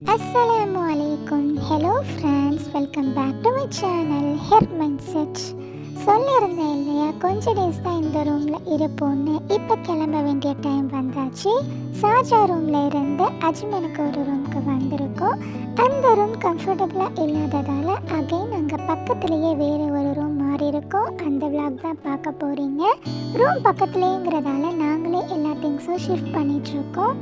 Assalamualaikum. Hello friends, welcome back to my channel Hair Mindset. சொல்லியிருந்தேன் இல்லையா, கொஞ்ச days தான் இந்த ரூமில் இருப்போம்னு. இப்போ கிளம்ப வேண்டிய டைம் வந்தாச்சு. சாஜா ரூமில் இருந்து அஜ்மனுக்கு ஒரு ரூமுக்கு வந்திருக்கோம். அந்த ரூம் கம்ஃபர்டபுளாக இல்லாததால் அகைன் அங்கே பக்கத்துலேயே வேறு ஒரு ரூம் மாறி இருக்கோம். அந்த விளாக் தான் பார்க்க போகிறீங்க. ரூம் பக்கத்துலேங்கிறதால நாங்களே எல்லா திங்ஸும் ஷிஃப்ட் பண்ணிகிட்ருக்கோம்.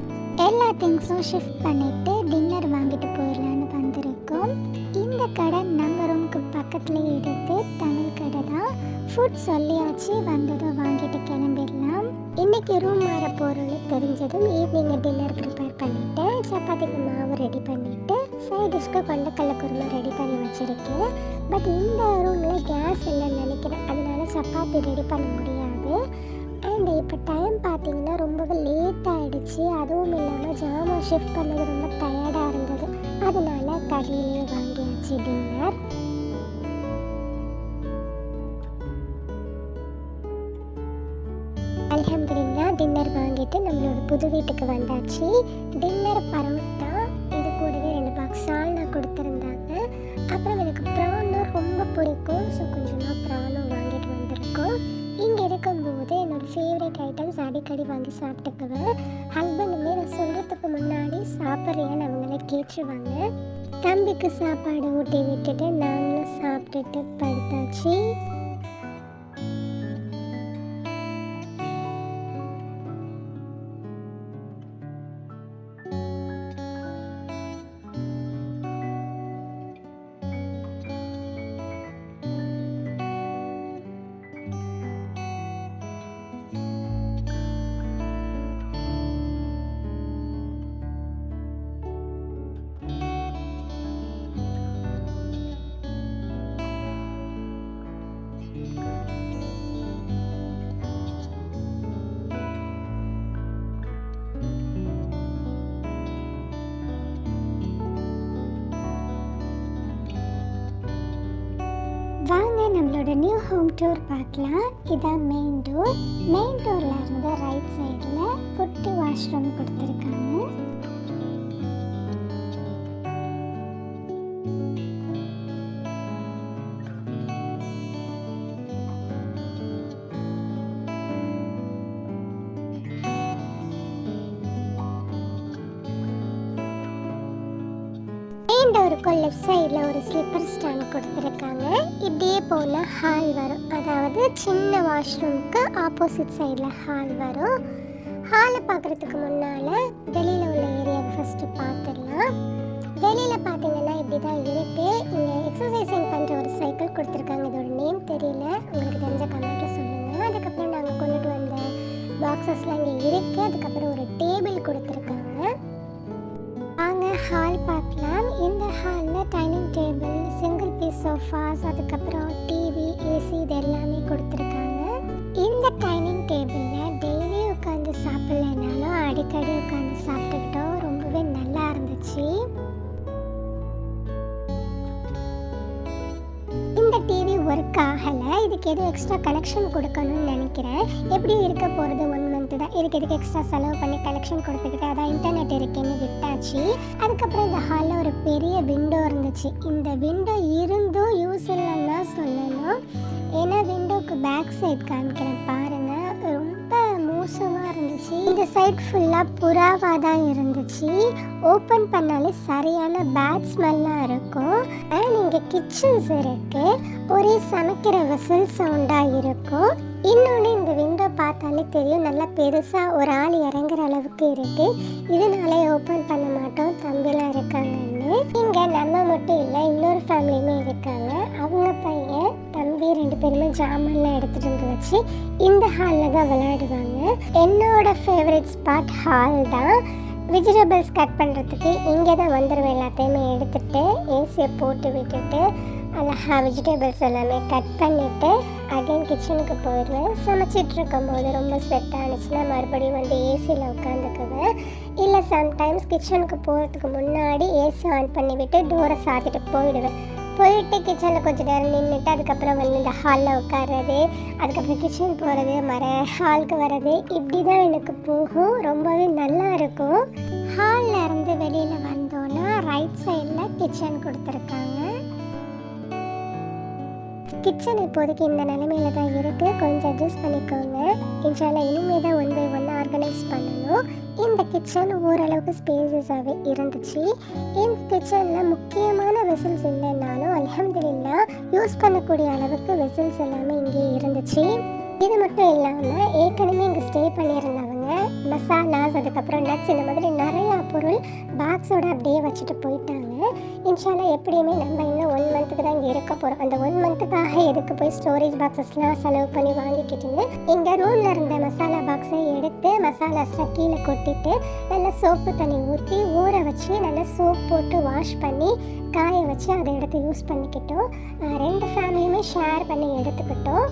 எல்லா திங்ஸும் ஷிஃப்ட் பண்ணிவிட்டு டின்னர் வாங்கிட்டு போயிடலான்னு வந்திருக்கோம். இந்த கடை நம்ம ரூமுக்கு பக்கத்துலேயே எடுத்து தமிழ் கடை தான். ஃபுட் சொல்லியாச்சு, வந்ததும் வாங்கிட்டு கிளம்பிடலாம். இன்றைக்கி ரூம் மாற பொருள் தெரிஞ்சதும் ஈவினிங் டின்னர் ப்ரிப்பேர் பண்ணிவிட்டேன். சப்பாத்திக்கு மாவு ரெடி பண்ணிவிட்டு சைட் டிஷ்க்கு கொண்டக்கடலை குருமா ரெடி பண்ணி வச்சுருக்கேன். பட் இந்த ரூமில் கேஸ் இல்லைன்னு நினைக்கிறேன், அதனால சப்பாத்தி ரெடி பண்ண முடியாது. அண்ட் இப்போ டைம் பார்த்தீங்கன்னா ரொம்பவே லேட் ஆகிடுச்சு. அதுவும் இல்லாமல் ஜாமான் ஷிஃப்ட் பண்ணது ரொம்ப டயர்டாக இருந்தது. அதனால கடையிலே வாங்கியாச்சு டின்னர். அல்ஹம்துலில்லாஹ் டின்னர் வாங்கிட்டு நம்மளோட புது வீட்டுக்கு வந்தாச்சு. டின்னர் பரோட்டா, இது கூடவே 2 பாக்ஸ் சால்னா கொடுத்துருந்தாங்க. அப்புறம் எனக்கு ப்ரானும் ரொம்ப பிடிக்கும், ஸோ கொஞ்சமாக ப்ரானும் வாங்கிட்டு வந்திருக்கோம். இங்கே இருக்கும்போது என்னோடய ஃபேவரட் ஐட்டம்ஸ் அடிக்கடி வாங்கி சாப்பிட்டுக்குவேன். ஹஸ்பண்டுமே நான் சொல்கிறதுக்கு முன்னாடி சாப்பிட்றியான்னு அவங்களே கேட்டுருவாங்க. தம்பிக்கு சாப்பாடு ஊட்டி விட்டுட்டு நாங்களும் சாப்பிட்டுட்டு படுத்தாச்சு. வாங்க நம்மளோட நியூ ஹோம் டூர் பார்க்கலாம். இதான் மெயின் டோர். மெயின் டோரில் இருந்து ரைட் சைடில் குட்டி வாஷ்ரூம் கொடுத்துருக்காங்க. டோருக்கும் லெஃப்ட் சைடில் ஒரு ஸ்லிப்பர் ஸ்டாண்ட் கொடுத்துருக்காங்க. இப்படியே போனால் ஹால் வரும், அதாவது சின்ன வாஷ்ரூமுக்கு ஆப்போசிட் சைடில் ஹால் வரும். ஹாலை பார்க்குறதுக்கு முன்னால் வெளியில் உள்ள ஏரியாவை ஃபஸ்ட்டு பார்த்துடலாம். வெளியில் பார்த்தீங்கன்னா இப்படி தான் இருக்குது. இங்கே எக்ஸசைசிங் பண்ணுற ஒரு சைக்கிள் கொடுத்துருக்காங்க. இதோட நேம் தெரியல, உங்களுக்கு தெரிஞ்ச கமெண்ட்டில் சொல்லுங்கள். அதுக்கப்புறம் நாங்கள் கொண்டுட்டு வந்த பாக்ஸஸ்லாம் இங்கே இருக்குது. அதுக்கப்புறம் ஒரு டேபிள் கொடுத்துருக்காங்க. வாங்க ஹால் பார்க்கலாம். இந்த ஹாலில் dining table, single piece sofas, அதுக்கப்புறம் டிவி, ஏசி இது எல்லாமே கொடுத்துருக்காங்க. இந்த டைனிங் டேபிளில் டெய்லி உட்காந்து சாப்பிட்லனாலும் அடிக்கடி உட்காந்து சாப்பிட்டுக்கிட்டோம். ரொம்பவே நல்லா இருந்துச்சு. இந்த டிவி ஒர்க் ஆகலை, இதுக்கு எதுவும் எக்ஸ்ட்ரா கனெக்ஷன் கொடுக்கணும்னு நினைக்கிறேன். எப்படியும் இருக்க போகிறது 1 மந்த் தான். இதுக்கு எக்ஸ்ட்ரா செலவு பண்ணி கனெக்ஷன் கொடுத்துக்கிட்டு அதான் இன்டர்நெட் இருக்கேன்னு விட்டாச்சு. அதுக்கப்புறம் இந்த ஹாலில் ஒரு பெரிய விண்டோ இருந்துச்சு. இந்த விண்டோ இருந்தும் யூஸ் இல்லைன்னு தான் சொல்லணும். ஏன்னா விண்டோக்கு பேக் சைட் காமிக்கிறேன் பாருங்கள், ரொம்ப மோசமாக இருந்துச்சு. இந்த சைட் ஃபுல்லாக புறாவாக தான் இருந்துச்சு. ஓப்பன் பண்ணாலே சரியான பேட் ஸ்மெல்லாக இருக்கும். அண்ட் இங்கே கிச்சன்ஸ் இருக்குது, ஒரே சமைக்கிற விசில் சவுண்டாக இருக்கும். இன்னொன்று இந்த விண்டோ பார்த்தாலே தெரியும், நல்லா பெருசாக ஒரு ஆள் இறங்குற அளவுக்கு இருக்குது. இதனாலே ஓப்பன் பண்ண மாட்டோம், தம்பிலாம் இருக்காங்கன்னு. இங்கே நம்ம மட்டும் இல்லை, இன்னொரு ஃபேமிலியுமே இருக்காங்க. அவங்க பையன் தம்பி 2 பேருமே ஜாமான்லாம் எடுத்துகிட்டு வந்து வச்சு இந்த ஹாலில் தான் விளையாடுவாங்க. என்னோட ஃபேவரட் ஸ்பாட் ஹால் தான். வெஜிடபிள்ஸ் கட் பண்ணுறதுக்கு இங்கே தான் வந்துடுவேன். எல்லாத்தையுமே எடுத்துகிட்டு ஏசியை போட்டு விட்டுட்டு அழகா வெஜிடபிள்ஸ் எல்லாமே கட் பண்ணிவிட்டு அகைன் கிச்சனுக்கு போயிடுவேன். சமைச்சிட்டு இருக்கும்போது ரொம்ப ஸ்வெட் ஆனிச்சுன்னா மறுபடியும் வந்து ஏசியில் உட்காந்துக்குவேன். இல்லை சம்டைம்ஸ் கிச்சனுக்கு போகிறதுக்கு முன்னாடி ஏசி ஆன் பண்ணிவிட்டு டோரை சாத்திட்டு போயிடுவேன். போயிட்டு கிச்சனில் கொஞ்சம் நேரம் நின்றுட்டு அதுக்கப்புறம் வந்து இந்த ஹாலில் உட்கார்றது, அதுக்கப்புறம் கிச்சன் போகிறது, ஹாலுக்கு வர்றது, இப்படி தான் எனக்கு போகும். ரொம்பவே நல்லா இருக்கும். ஹாலில் இருந்து வெளியில் வந்தோன்னா கிச்சன் கொடுத்துருக்காங்க. கிச்சன் இப்போதைக்கு இந்த நிலைமையில தான் இருக்குது. கொஞ்சம் அட்ஜஸ்ட் பண்ணிக்கோங்க. இன்ஷால்லா இனிமேல் தான் ஒன் பை ஒன் ஆர்கனைஸ் பண்ணணும். இந்த கிச்சன் ஓரளவுக்கு ஸ்பேசஸாகவே இருந்துச்சு. இந்த கிச்சனில் முக்கியமான வெசல்ஸ் இல்லைன்னாலும் அல்ஹம்துலில்லாஹ் யூஸ் பண்ணக்கூடிய அளவுக்கு வெசல்ஸ் எல்லாமே இங்கே இருந்துச்சு. இது மட்டும் இல்லாமல் ஏற்கனவே இங்கே ஸ்டே பண்ணியிருந்தவங்க மசாலாஸ், அதுக்கப்புறம் நட்ஸ், இந்த மாதிரி நிறையா பொருள் பாக்ஸோடு அப்படியே வச்சுட்டு போயிட்டாங்க. இன்ஷால்லா எப்படியுமே நம்ம இன்னும் 1 மந்த்துக்கு தான் இங்கே இருக்க போகிறோம். அந்த 1 மந்த்துக்காக எதுக்கு போய் ஸ்டோரேஜ் பாக்ஸஸ்லாம் செலவு பண்ணி வாங்கிக்கிட்டுன்னு எங்கள் ரூமில் இருந்த மசாலா பாக்ஸை எடுத்து மசாலாஸ்லாம் கீழே கொட்டிட்டு நல்லா சோப்பு தண்ணி ஊற்றி ஊற வச்சு நல்லா சோப் போட்டு வாஷ் பண்ணி காய வச்சு அதை எடுத்து யூஸ் பண்ணிக்கிட்டோம். 2 ஃபேமிலியுமே ஷேர் பண்ணி எடுத்துக்கிட்டோம்.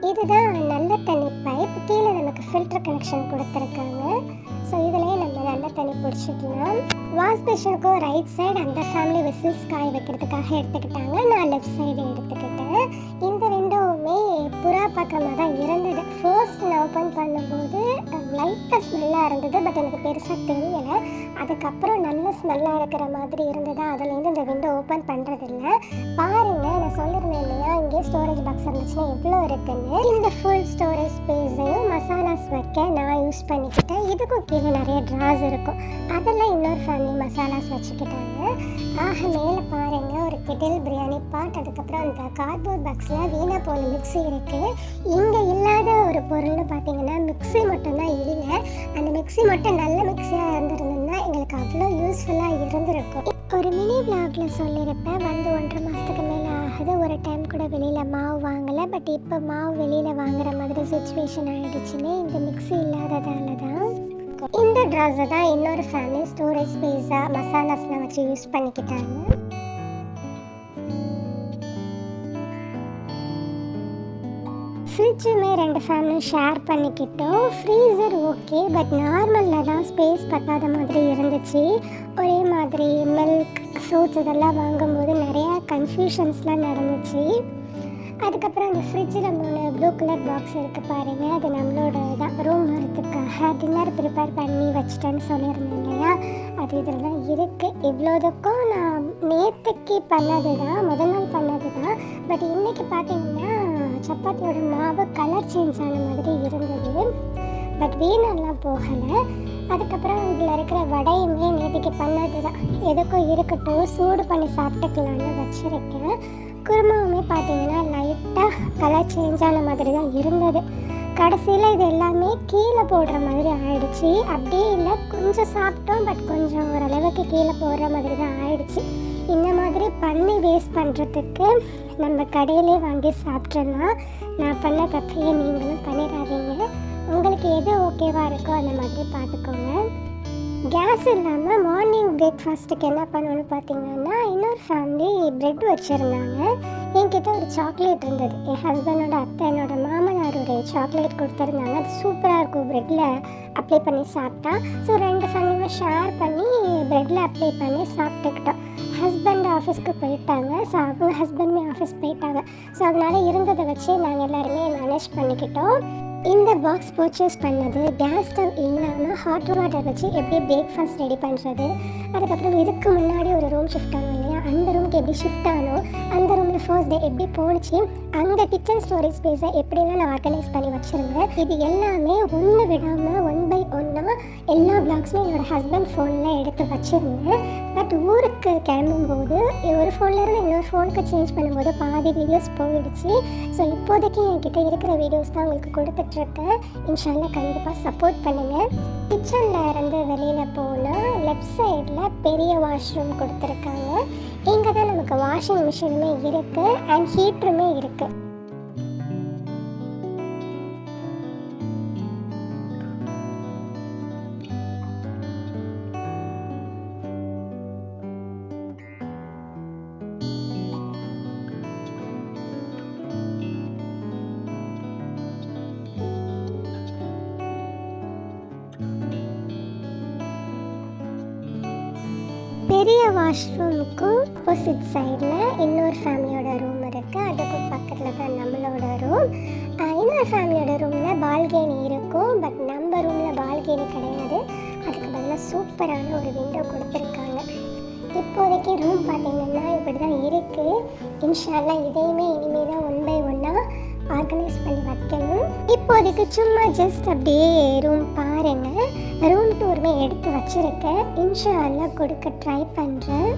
இதுதான் நல்ல தண்ணி பைப். கீழே நமக்கு ஃபில்டர் கனெக்ஷன் கொடுத்துருக்காங்க. ஸோ இதிலேயே நம்ம நல்ல தண்ணி பிடிச்சிக்கலாம். வாஷ் பேஷனுக்கும் ரைட் சைடு அந்த ஃபேமிலி வெசல்ஸ் காய வைக்கிறதுக்காக எடுத்துக்கிட்டாங்க. நான் லெஃப்ட் சைடு எடுத்துக்கிட்டேன். இந்த விண்டோவுமே புறா பக்கமாக தான் இருந்தது. ஃபர்ஸ்ட் நான் ஓப்பன் பண்ணும்போது லைட்டாக ஸ்மெல்லாக இருந்தது, பட் எனக்கு பெருசாக தெரியலை. அதுக்கப்புறம் நல்ல ஸ்மெல்லாக இருக்கிற மாதிரி இருந்தது. அதுலேருந்து இந்த விண்டோ ஓப்பன் பண்ணுறதில்ல. பாருங்கள், நான் சொல்லியிருந்தேன் இல்லையா, இங்கே ஸ்டோரேஜ் பாக்ஸ் இருந்துச்சுன்னா எவ்வளோ இருக்குன்னு. இந்த ஃபுல் ஸ்டோரேஜ் ஸ்பேஸையும் மசாலாஸ் வைக்க நான் யூஸ் பண்ணிக்கிட்டேன். இதுக்கும் கீழே நிறைய ட்ராஸ் இருக்கும். அதெல்லாம் இன்னொரு ஃபேமிலி மசாலாஸ் வச்சுக்கிட்டாங்க. மேலே பாருங்கள், ஒரு கெட்டில் பிரியாணி பாட், அதுக்கப்புறம் அந்த கார்ட்போர்ட் பாக்ஸில் வீணாக போன மிக்ஸி இருக்குது. இங்கே இல்லாத ஒரு பொருள்னு பார்த்தீங்கன்னா மிக்ஸி மட்டும்தான் இல்லை. அந்த மிக்ஸி மட்டும் நல்ல மிக்ஸியாக இருந்திருந்ததுன்னா எங்களுக்கு அவ்வளோ யூஸ்ஃபுல்லாக இருந்திருக்கும். ஒரு மினி விளாகில் சொல்லியிருப்பேன், வந்து 1.5 மாதத்துக்கு மேலே ஆகுது. ஒரு டைம் கூட வெளியில் மாவு வாங்கலை. பட் இப்போ மாவு வெளியில் வாங்குற மாதிரி சுச்சுவேஷன் ஆகிடுச்சுன்னு இந்த மிக்ஸி இல்லாததால தான். இந்த ட்ராஸை தான் இன்னொரு ஃபேமிலி ஸ்டோரேஜ் ஸ்பேஸாக மசாலாஸ்லாம் வச்சு யூஸ் பண்ணிக்கிட்டாங்க. ஃப்ரிட்ஜுமே 2 ஃபேமிலியும் ஷேர் பண்ணிக்கிட்டோம். ஃப்ரீசர் ஓகே, பட் நார்மலில் தான் ஸ்பேஸ் பத்தாத மாதிரி இருந்துச்சு. ஒரே மாதிரி மில்க், ஃப்ரூட்ஸ் இதெல்லாம் வாங்கும்போது நிறையா கன்ஃபியூஷன்ஸ்லாம் நடந்துச்சு. அதுக்கப்புறம் அந்த ஃப்ரிட்ஜில் 3 ப்ளூ கலர் பாக்ஸ் இருக்குது பாருங்கள். அது நம்மளோட தான் ரூம் வரத்துக்காக டின்னர் ப்ரிப்பேர் பண்ணி வச்சிட்டேன்னு சொல்லியிருந்தேன் இல்லையா, அது இதில் தான் இருக்குது. இவ்வளோதுக்கும் நான் நேற்றுக்கு பண்ணது தான், முதல் நாள் பண்ணது தான். பட் இன்றைக்கி பார்த்தீங்கன்னா சப்பாத்தியோட மாவு கலர் சேஞ்ச் ஆன மாதிரி இருந்தது. பட் வீணெல்லாம் போகலை. அதுக்கப்புறம் இதில் இருக்கிற வடையுமே நேற்றுக்கு பண்ணது தான். எதுக்கும் இருக்கட்டும், சூடு பண்ணி சாப்பிட்டுக்கலான்னு வச்சுருக்கேன். குருமாவுமே பார்த்தீங்கன்னா லைட்டாக கலர் சேஞ்ச் ஆன மாதிரி தான் இருந்தது. கடைசியில் இது எல்லாமே கீழே போடுற மாதிரி ஆயிடுச்சு. அப்படியே இல்லை, கொஞ்சம் சாப்பிட்டோம், பட் கொஞ்சம் ஓரளவுக்கு கீழே போடுற மாதிரி தான் ஆயிடுச்சு. இந்த மாதிரி பண்ணி வேஸ்ட் பண்ணுறதுக்கு நம்ம கடையிலே வாங்கி சாப்பிட்றலாம். நான் பண்ண தப்பையே நீங்களும் பண்ணிடாதீங்க. உங்களுக்கு எது ஓகேவாக இருக்கோ அந்த மாதிரி பார்த்துக்கோங்க. கேஸ் இல்லாமல் மார்னிங் பிரேக்ஃபாஸ்ட்டுக்கு என்ன பண்ணணும்னு பார்த்தீங்கன்னா, இன்னொரு ஃபேமிலி ப்ரெட் வச்சுருந்தாங்க. என்கிட்ட ஒரு சாக்லேட் இருந்தது. என் ஹஸ்பண்டோட அத்தை, என்னோட மாமனார் ஒரு சாக்லேட் கொடுத்துருந்தாங்க. அது சூப்பராக இருக்கும் ப்ரெட்டில் அப்ளை பண்ணி சாப்பிட்டா. ஸோ 2 ஃபேமிலியுமே ஷேர் பண்ணி ப்ரெட்டில் அப்ளை பண்ணி சாப்பிட்டுக்கிட்டோம். ஹஸ்பண்ட் ஆஃபீஸ்க்கு போயிட்டாங்க. ஸோ அவங்க ஹஸ்பண்டுமே ஆஃபீஸ் போயிட்டாங்க. ஸோ அதனால் இருந்ததை வச்சு நாங்கள் எல்லாருமே மேனேஜ் பண்ணிக்கிட்டோம். இந்த பாக்ஸ் பர்ச்சேஸ் பண்ணது கேஸ் ஸ்டவ் இல்லாமல் ஹாட் வாட்டர் வச்சு எப்படி பிரேக்ஃபாஸ்ட் ரெடி பண்ணுறது, அதுக்கப்புறம் இதுக்கு முன்னாடி ஒரு ரூம் ஷிஃப்ட் ஆனோம் இல்லையா, அந்த ரூமுக்கு எப்படி ஷிஃப்ட் ஆனோம், அந்த ரூமில் ஃபர்ஸ்ட் டே எப்படி போணுச்சு, அந்த கிச்சன் ஸ்டோரேஜ் ஸ்பேஸை எப்படிலாம் நான் ஆர்கனைஸ் பண்ணி வச்சுருந்தேன். இது எல்லாமே ஒன்று விடாமல் 1 by 1 எல்லா பிளாக்ஸுமே என்னோடய ஹஸ்பண்ட் ஃபோனில் எடுத்து வச்சுருந்தேன். பட் ஊருக்கு கிளம்பும்போது ஒரு ஃபோன்லேருந்து இன்னொரு ஃபோனுக்கு சேஞ்ச் பண்ணும்போது பாதி வீடியோஸ் போயிடுச்சு. ஸோ இப்போதைக்கு என்கிட்ட இருக்கிற வீடியோஸ் தான் உங்களுக்கு கொடுத்துட்ருக்கேன். இன்ஷால்லா கண்டிப்பாக சப்போர்ட் பண்ணுங்கள். கிச்சனில் இருந்து வெளியில் போனால் லெஃப்ட் சைடில் பெரிய வாஷ்ரூம் கொடுத்துருக்காங்க. இங்கே தான் நமக்கு வாஷிங் மிஷினுமே இருக்குது அண்ட் ஹீட்டருமே இருக்குது. வாஷ்ரூமுக்கும் ஆப்போசிட் சைடில் இன்னொரு ஃபேமிலியோட ரூம் இருக்குது. அதுக்கும் பக்கத்தில் தான் நம்மளோட ரூம். இன்னொரு ஃபேமிலியோட ரூமில் பால்கனி இருக்கும். பட் நம்ம ரூமில் பால்கனி கிடையாது. அதுக்கு பதிலாக சூப்பரான ஒரு விண்டோ கொடுத்துருக்காங்க. இப்போதைக்கு ரூம் பார்த்திங்கன்னா இப்படி தான் இருக்குது. இன்ஷால்லா இதையுமே இனிமேல் தான் 1 by 1 ஆர்கனைஸ் பண்ணி வைக்கணும். இப்போதைக்கு சும்மா ஜஸ்ட் அப்படியே ரூம் பாருங்கள். ரூம் டூருமே எடுத்து வச்சுருக்கேன். இன்ஷால்லா கொடுக்க ட்ரை பண்ணுறேன்.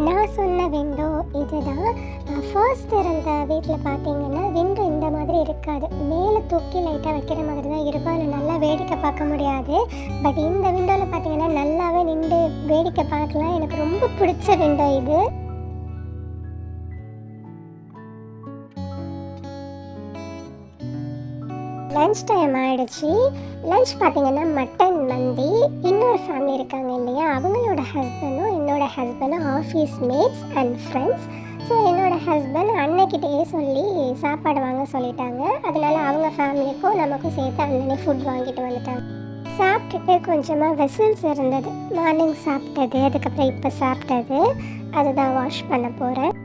நான் சொன்ன விண்டோ இதுதான். ஃபர்ஸ்ட் இருந்த வீட்டில் பார்த்தீங்கன்னா விண்டோ இந்த மாதிரி இருக்காது. மேலே தூக்கி லைட்டாக வைக்கிற மாதிரி தான் இருக்கும். அதில் நல்லா வேடிக்கை பார்க்க முடியாது. பட் இந்த விண்டோவில் பார்த்தீங்கன்னா நல்லாவே நின்று வேடிக்கை பார்க்கலாம். எனக்கு ரொம்ப பிடிச்ச விண்டோ இது. லன்ச் டைம் ஆகிடுச்சு. லன்ச் பார்த்திங்கன்னா மட்டன் மந்தி. இன்னொரு ஃபேமிலி இருக்காங்க இல்லையா, அவங்களோட ஹஸ்பண்டும் என்னோட ஹஸ்பண்டும் office mates and friends. So என்னோடய ஹஸ்பண்ட் அன்னைக்கிட்டே சொல்லி சாப்பாடு வாங்க சொல்லிட்டாங்க. அதனால் அவங்க ஃபேமிலிக்கும் நமக்கும் சேர்த்து அன்னே ஃபுட் வாங்கிட்டு வந்துட்டாங்க. சாப்பிட்டுட்டு கொஞ்சமாக வெசல்ஸ் இருந்தது. மார்னிங் சாப்பிட்டது, அதுக்கப்புறம் இப்போ சாப்பிட்டது, அதுதான் வாஷ் பண்ண போகிறேன்.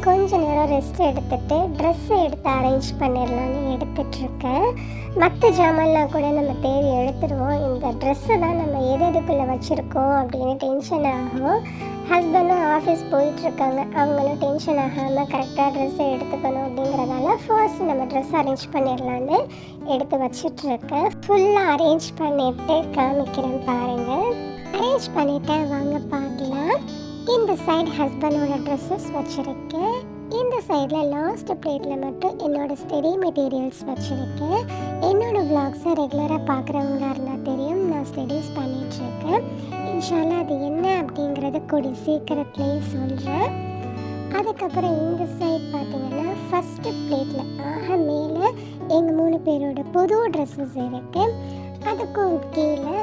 கொஞ்ச நேரம் ரெஸ்ட் எடுத்துகிட்டு ட்ரெஸ்ஸை எடுத்து அரேஞ்ச் பண்ணிடலான்னு எடுத்துகிட்ருக்கேன். மற்ற ஜாமான்லாம் கூட நம்ம தேடி எடுத்துருவோம். இந்த ட்ரெஸ்ஸை தான் நம்ம எதுக்குள்ளே வச்சுருக்கோம் அப்படின்னு டென்ஷன் ஆகும். ஹஸ்பண்டும் ஆஃபீஸ் போயிட்டுருக்காங்க. அவங்களும் டென்ஷன் ஆகாமல் கரெக்டாக ட்ரெஸ்ஸை எடுத்துக்கணும் அப்படிங்கிறதால ஃபர்ஸ்ட் நம்ம ட்ரெஸ் அரேஞ்ச் பண்ணிடலான்னு எடுத்து வச்சிட்ருக்கேன். ஃபுல்லாக அரேஞ்ச் பண்ணிவிட்டு காமிக்கிறேன் பாருங்கள். அரேஞ்ச் பண்ணிவிட்டேன், வாங்க பார்க்கலாம். இந்த சைடு ஹஸ்பண்டோட ட்ரெஸ்ஸஸ் வச்சுருக்கேன். இந்த சைடில் லாஸ்ட் பிளேட்டில் மட்டும் என்னோடய ஸ்டடி மெட்டீரியல்ஸ் வச்சுருக்கேன். என்னோடய விளாக்ஸை ரெகுலராக பார்க்குறவங்களா இருந்தால் தெரியும், நான் ஸ்டடீஸ் பண்ணிகிட்ருக்கேன். இன்ஷால்லா அது என்ன அப்படிங்கிறத கூடிய சீக்கிரத்துலேயே சொல்கிறேன். அதுக்கப்புறம் இந்த சைட் பார்த்திங்கன்னா ஃபஸ்ட்டு பிளேட்டில் மேலே எங்கள் 3 பேரோட புது ட்ரெஸ்ஸஸ் இருக்குது. அதுக்கும் கீழே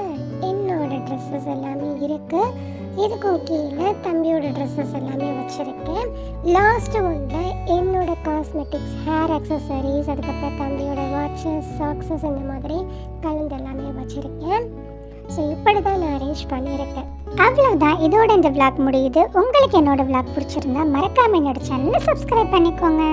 என்னோடய ட்ரெஸ்ஸஸ் எல்லாமே இருக்குது. இதுக்கும் கீழே தம்பியோட ட்ரெஸ்ஸஸ் எல்லாமே வச்சுருக்கேன். லாஸ்ட்டு ஒன்றில் என்னோடய காஸ்மெட்டிக்ஸ், ஹேர் அக்சசரிஸ், அதுக்கப்புறம் தம்பியோட வாட்சஸ், சாக்ஸஸ் இந்த மாதிரி கலந்து எல்லாமே வச்சுருக்கேன். ஸோ இப்படி தான் நான் அரேஞ்ச் பண்ணியிருக்கேன். அவ்வளோதான், இதோட இந்த விளாக் முடியுது. உங்களுக்கு என்னோடய விளாக் பிடிச்சிருந்தா மறக்காமல் என்னோடய சேனலை சப்ஸ்கிரைப் பண்ணிக்கோங்க.